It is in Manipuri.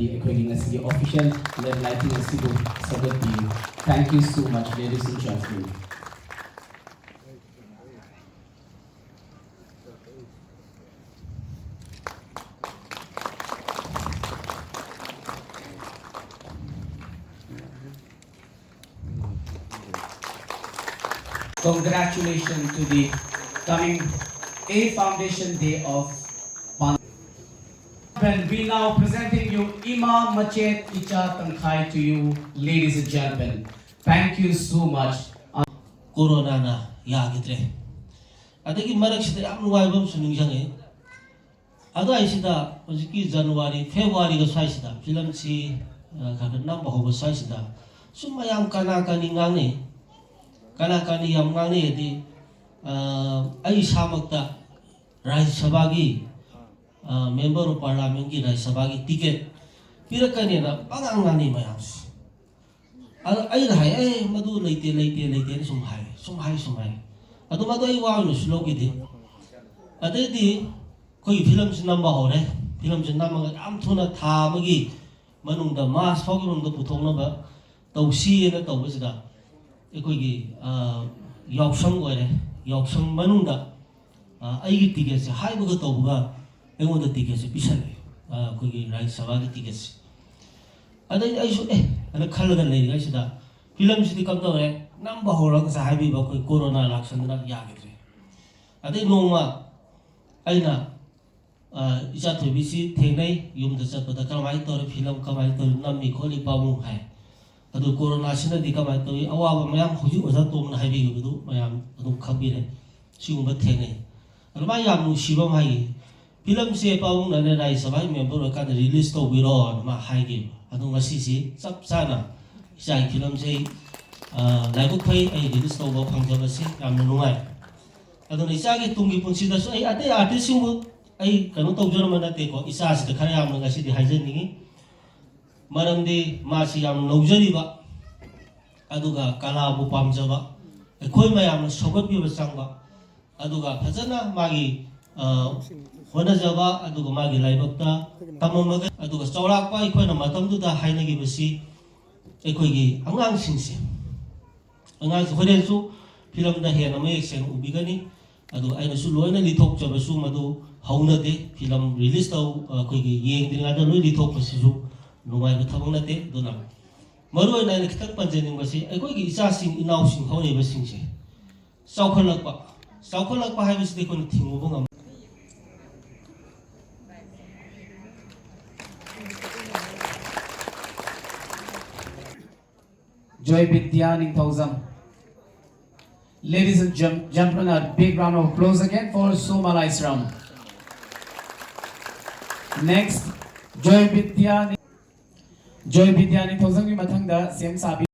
the official LED lighting asibu sagat. Thank you so much, ladies and gentlemen. Congratulations to the coming A Foundation Day of When we now presenting you Ima Machet Icha Tangkhai to you, ladies and gentlemen. Thank you so much. Corona na yagitre. Adagi marak sida am nuwaibam suning jange. Ada isida ojiki January, February ga sai sida film si kaganam bahoba sai sida. Sumayam kana kani ngangne. Kana kani yam ngangne di ai samakta Rajya Sabha gi member of parliament ki Rajya Sabha ki ticket pirakani na pangang ngani mayams. Ay rahay ay madu leite sumhay adu madu ay wow no slow kidi ade di koi film sin number hore film sin number am thuna tha magi manung da mas phog rum da puthong na ba tawsi na taw sida e koi gi yoksang ore yoksang manung da ai gi ticket se hai ba taw ba engo da ticket se pisale koi gi Rajya Sabha ki ticket se ade ai su ana khalaga nei ga sida film sidi kam to re number hora ka sahibi ba koi corona election na ya gidre ade nongma aina isa thobi si thengnai yum da chat da kamai to film kamai to nammi kholi pamu hai adu corona sina di kamai to awa ba mayam huju oza tom na haibi gi du mayam adu khabi re siung ba thengnai alma yam nu shibam hai film se pamu na ne Rajya Sabha member ka release to biro ma hai gi adu ngasi si chap chana isai film se laibuk phai ai release to ba phangja si yam nungai adu ni isa gi tungi punsi da so ai ate artist sing bu ai kanu to jor mana te ko isa si khara yam ngasi di haijen ni maram di ma si yam lojari ba adu ga kala bu pamja ba khoi ma yam sogat bi ba sang ba adu ga phajana magi hona jaba adu ga magi laibuk ta tamamaga adu ga chawrak pa ikoi na matam du da haina gi basi ekoi gi angang sing se angang su hoden su film da he na me sen ubi gani adu aina su loina li thok jaba su madu hauna de film release tau koi gi yeng ding ada loi li thok pa su nuai ba thabang na te dona maru na ni khitak panjening basi ekoi gi isa sing inau sing haune ba sing se saukhalak pa hai basi de kon thingu bang Joy Vidya Ningthozam. Ladies and gentlemen, a big round of applause again for Somal Isram. Next, Joy Vidya Ningthozam ki mathang da same sabi